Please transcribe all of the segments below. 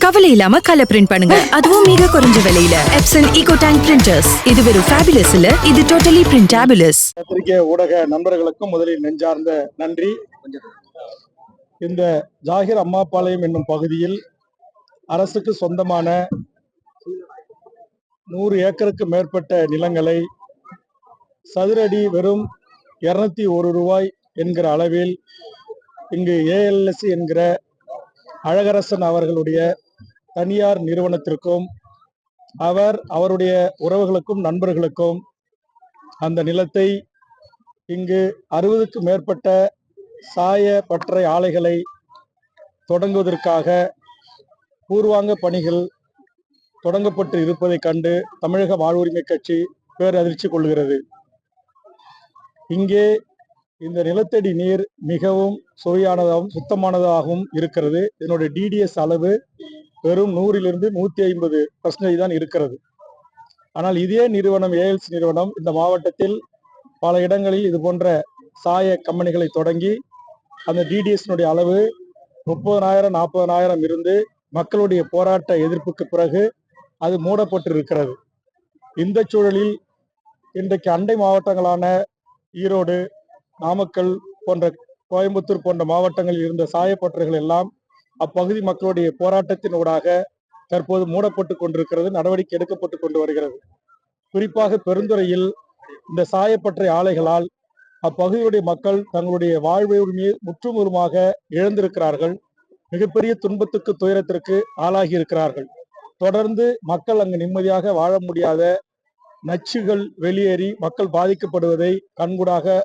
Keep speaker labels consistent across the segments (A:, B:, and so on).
A: கவலை இல்லாம colour print பண்ணுங்க, அதுவும் மிக குறைஞ்ச விலையில. Epson EcoTank printers. இது வெறும் ஃபேபுலஸ் இல்ல, இது டோட்டலி பிரிண்டபிளஸ்.
B: பத்திரிகை ஊடக நண்பர்களுக்கும் முதலில் நெஞ்சார்ந்த நன்றி. இந்த ஜாகிர் அம்மாபாளையம் என்னும் பகுதியில் அரசுக்கு சொந்தமான 100 ஏக்கருக்கு மேற்பட்ட நிலங்களை சதுரடி வெறும் 201 ரூபாய் என்கிற அளவில் இங்கு ஏஎல்எஸ்சி என்கிற அழகரசன் அவர்களுடைய தனியார் நிறுவனத்திற்கும் அவருடைய உறவுகளுக்கும் நண்பர்களுக்கும் அந்த நிலத்தை இங்கு 60க்கு மேற்பட்ட சாய பட்டறை ஆலைகளை தொடங்குவதற்காக பூர்வாங்க பணிகள் தொடங்கப்பட்டு இருப்பதை கண்டு தமிழக வாழ்வுரிமை கட்சி பேரதிர்ச்சி கொள்கிறது. இங்கே இந்த நிலத்தடி நீர் மிகவும் சுவையானதாகவும் சுத்தமானதாகவும் இருக்கிறது. இதனுடைய டிடிஎஸ் அளவு வெறும் 100லிருந்து 150% தான் இருக்கிறது. ஆனால் இதே நிறுவனம் ஏஎல்சி நிறுவனம் இந்த மாவட்டத்தில் பல இடங்களில் இது போன்ற சாய கம்பெனிகளை தொடங்கி அந்த டிடிஎஸ்னுடைய அளவு 30,000 40,000 இருந்து மக்களுடைய போராட்ட எதிர்ப்புக்கு பிறகு அது மூடப்பட்டு இருக்கிறது. இந்த சூழலில் இன்றைக்கு அண்டை மாவட்டங்களான ஈரோடு, நாமக்கல் போன்ற கோயம்புத்தூர் போன்ற மாவட்டங்களில் இருந்த சாயப்பட்டறைகள் எல்லாம் அப்பகுதி மக்களுடைய போராட்டத்தின் ஊடாக தற்போது மூடப்பட்டு கொண்டிருக்கிறது, நடவடிக்கை எடுக்கப்பட்டு கொண்டு வருகிறது. குறிப்பாக பெருந்துறையில் இந்த சாயப்பட்டறை ஆலைகளால் அப்பகுதியுடைய மக்கள் தங்களுடைய வாழ்வை முற்றுமுழுமாக இழந்திருக்கிறார்கள். மிகப்பெரிய துன்பத்துக்கு துயரத்திற்கு ஆளாகி இருக்கிறார்கள். தொடர்ந்து மக்கள் அங்கு நிம்மதியாக வாழ முடியாத நச்சுகள் வெளியேறி மக்கள் பாதிக்கப்படுவதை கண்கூடாக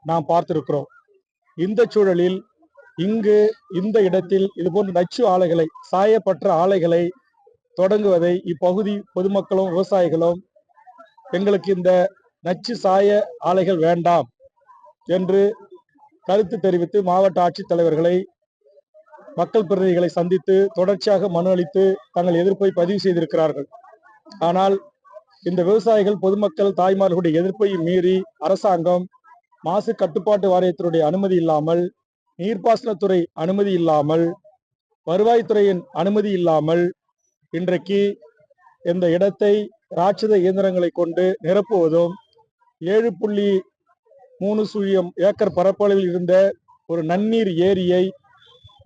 B: நாம் பார்த்திருக்கிறோம். இந்த சூழலில் இங்கு இந்த இடத்தில் இதுபோன்ற நச்சு ஆலைகளை சாயப்பட்ட ஆலைகளை தொடங்குவதை இப்பகுதி பொதுமக்களும் விவசாயிகளும் எங்களுக்கு இந்த நச்சு சாய ஆலைகள் வேண்டாம் என்று கருத்து தெரிவித்து மாவட்ட ஆட்சித்தலைவர்களை மக்கள் பிரதிநிதிகளை சந்தித்து தொடர்ச்சியாக மனு அளித்து தங்கள் எதிர்ப்பை பதிவு செய்திருக்கிறார்கள். ஆனால் இந்த விவசாயிகள் பொதுமக்கள் தாய்மார்களுடைய எதிர்ப்பை மீறி அரசாங்கம் மாசு கட்டுப்பாட்டு வாரியத்தினுடைய அனுமதி இல்லாமல், நீர்ப்பாசனத்துறை அனுமதி இல்லாமல், வருவாய்த்துறையின் அனுமதி இல்லாமல் இன்றைக்கு இந்த இடத்தை ராட்சத இயந்திரங்களை கொண்டு நிரப்புவதும் 7.30 ஏக்கர் பரப்பளவில் இருந்த ஒரு நன்னீர் ஏரியை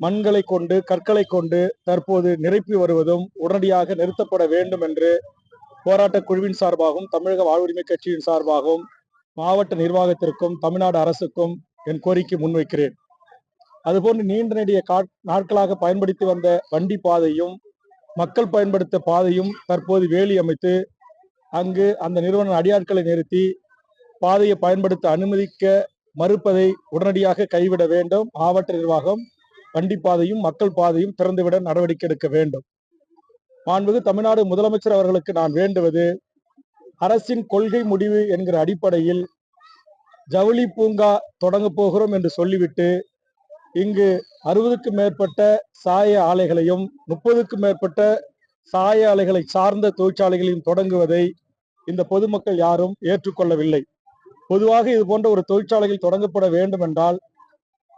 B: மண்களை கொண்டு கற்களை கொண்டு தற்போது நிரப்பி வருவதும் உடனடியாக நிறுத்தப்பட வேண்டும் என்று போராட்ட குழுவின் சார்பாகவும் தமிழக வாழ்வுரிமை கட்சியின் சார்பாகவும் மாவட்ட நிர்வாகத்திற்கும் தமிழ்நாடு அரசுக்கும் என் கோரிக்கை முன்வைக்கிறேன். அதுபோன்று நீண்ட நெடிய நாட்களாக பயன்படுத்தி வந்த வண்டி பாதையும் மக்கள் பயன்படுத்த பாதையும் தற்போது வேலி அமைத்து அங்கு அந்த நிறுவன அடியாட்களை நிறுத்தி பாதையை பயன்படுத்த அனுமதிக்க மறுப்பதை உடனடியாக கைவிட வேண்டும். மாவட்ட நிர்வாகம் வண்டி பாதையும் மக்கள் பாதையும் திறந்துவிட நடவடிக்கை எடுக்க வேண்டும். மாண்புமிகு தமிழ்நாடு முதலமைச்சர் அவர்களுக்கு நான் வேண்டுவது, அரசின் கொள்கை முடிவு என்கிற அடிப்படையில் ஜவுளி பூங்கா தொடங்க போகிறோம் என்று சொல்லிவிட்டு இங்கு 60க்கும் மேற்பட்ட சாய ஆலைகளையும் 30க்கும் மேற்பட்ட சாய ஆலைகளை சார்ந்த தொழிற்சாலைகளையும் தொடங்குவதை இந்த பொதுமக்கள் யாரும் ஏற்றுக்கொள்ளவில்லை. பொதுவாக இது போன்ற ஒரு தொழிற்சாலைகள் தொடங்கப்பட வேண்டும் என்றால்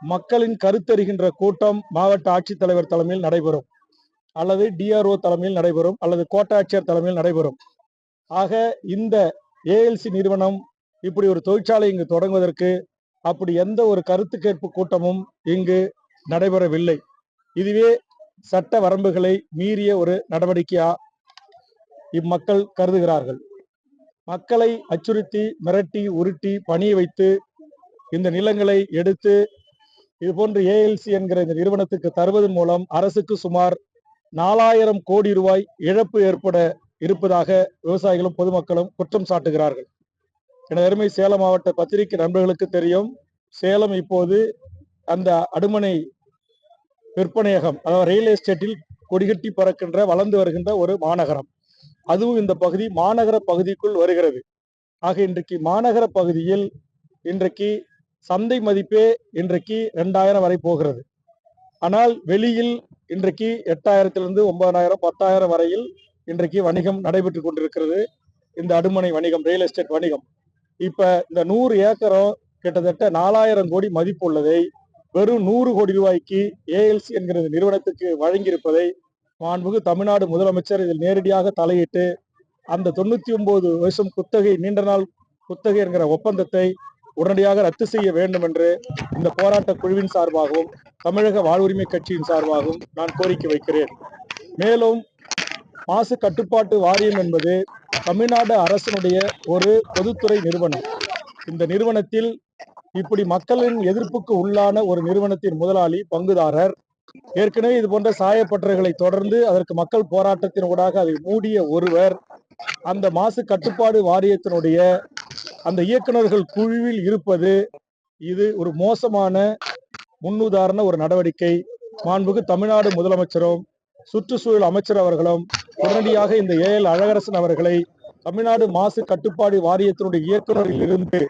B: மக்களின் கருத்தறிகின்ற கூட்டம் மாவட்ட ஆட்சித்தலைவர் தலைமையில் நடைபெறும், அல்லது டிஆர்ஓ தலைமையில் நடைபெறும், அல்லது கோட்டாட்சியர் தலைமையில் நடைபெறும். ஆக இந்த ஏஎல்சி நிறுவனம் இப்படி ஒரு தொழிற்சாலை இங்கு தொடங்குவதற்கு அப்படி எந்த ஒரு கருத்து கேட்பு கூட்டமும் இங்கு நடைபெறவில்லை. இதுவே சட்ட வரம்புகளை மீறிய ஒரு நடவடிக்கையா இம்மக்கள் கருதுகிறார்கள். மக்களை அச்சுறுத்தி மிரட்டி உருட்டி பணிய வைத்து இந்த நிலங்களை எடுத்து இதுபோன்று ஏஎல்சி என்கிற இந்த நிறுவனத்துக்கு தருவதன் மூலம் அரசுக்கு சுமார் 4000 கோடி ரூபாய் இழப்பு ஏற்பட இருப்பதாக விவசாயிகளும் பொதுமக்களும் குற்றம் சாட்டுகிறார்கள். எனது அருமை சேலம் மாவட்ட பத்திரிகை நண்பர்களுக்கு தெரியும், சேலம் இப்போது அந்த அடுமனை விற்பனையகம், அதாவது ரியல் எஸ்டேட்டில் கொடிகட்டி பறக்கின்ற வளர்ந்து வருகின்ற ஒரு மாநகரம். அதுவும் இந்த பகுதி மாநகர பகுதிக்குள் வருகிறது. ஆக இன்றைக்கு மாநகர பகுதியில் இன்றைக்கு சந்தை மதிப்பே இன்றைக்கு 2000 வரை போகிறது. ஆனால் வெளியில் இன்றைக்கு 8000 9,000 10,000 வரையில் இன்றைக்கு வணிகம் நடைபெற்று கொண்டிருக்கிறது. இந்த அடுமனை வணிகம், ரியல் எஸ்டேட் வணிகம். இப்ப இந்த 100 ஏக்கரும் கிட்டத்தட்ட 4000 கோடி மதிப்புள்ளதை வெறும் 100 கோடி ரூபாய்க்கு ஏஎல்சி என்கிற நிறுவனத்துக்கு வழங்கியிருப்பதை மாண்புமிகு தமிழ்நாடு முதலமைச்சர் இதில் நேரடியாக தலையிட்டு அந்த 99 வருஷம் குத்தகை, நீண்ட நாள் குத்தகை என்கிற ஒப்பந்தத்தை உடனடியாக ரத்து செய்ய வேண்டும் என்று இந்த போராட்ட குழுவின் சார்பாகவும் தமிழக வாழ்வுரிமை கட்சியின் சார்பாகவும் நான் கோரிக்கை வைக்கிறேன். மேலும் மாசு கட்டுப்பாட்டு வாரியம் என்பது தமிழ்நாடு அரசினுடைய ஒரு பொதுத்துறை நிறுவனம். இந்த நிறுவனத்தில் இப்படி மக்களின் எதிர்ப்புக்கு உள்ளான ஒரு நிறுவனத்தின் முதலாளி, பங்குதாரர் ஏற்கனவே இது போன்ற சாயப்பட்டறைகளை தொடர்ந்து அதற்கு மக்கள் போராட்டத்தின் ஊடாக அதை மூடிய ஒருவர் அந்த மாசு கட்டுப்பாடு வாரியத்தினுடைய அந்த இயக்குநர்கள் குழுவில் இருப்பது இது ஒரு மோசமான முன்னுதாரண ஒரு நடவடிக்கை. மாண்புமிகு தமிழ்நாடு முதலமைச்சரும் சுற்றுச்சூழல் அமைச்சர் அவர்களும் உடனடியாக இந்த ஏஎல் அழகரசன் அவர்களை தமிழ்நாடு மாசு கட்டுப்பாடு வாரியத்தினுடைய இயக்குநரில் இருந்து